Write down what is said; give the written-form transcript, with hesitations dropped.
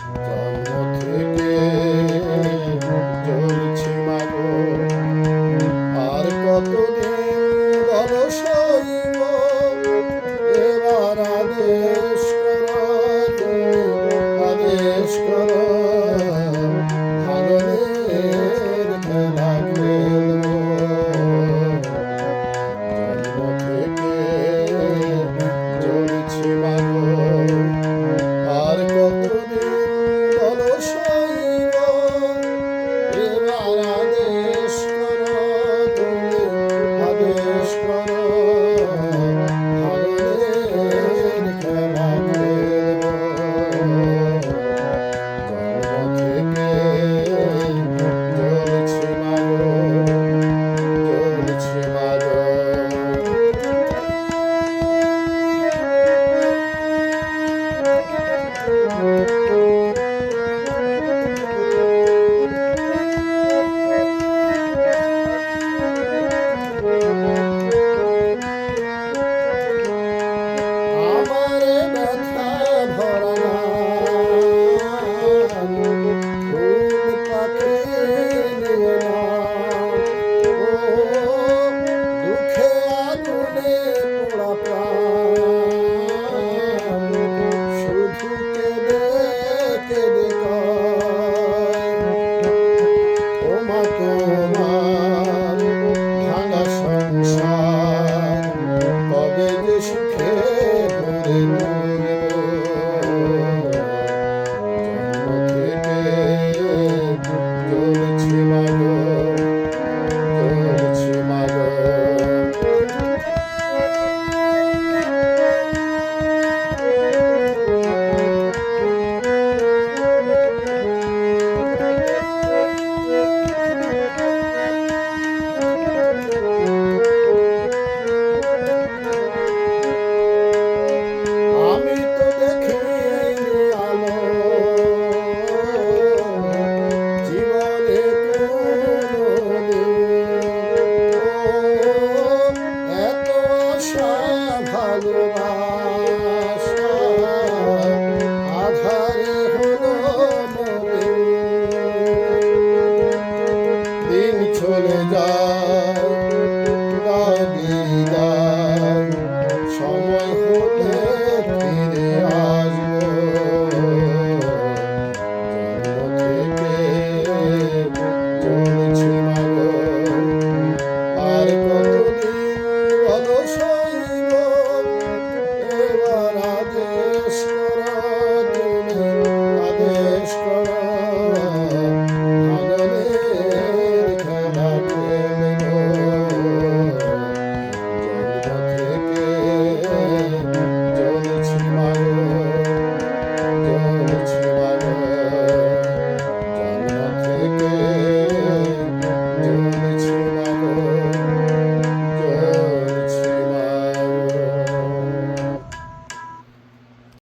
জন্ম থেকে জ্বলছি মাগো, আর কতদিন বলো সইব, এবার আদেশ করো, আদেশ করো, ভাঙনের খেলা খেলবো। জন্ম থেকে জ্বলছি মাগো, আর কতদিন বলো সইব, এবার আদেশ করো, তুমি আদেশ করো, ভাঙনের খেলা খেলবো। জন্ম থেকে জ্বলছি মাগো, জ্বলছি মাগো।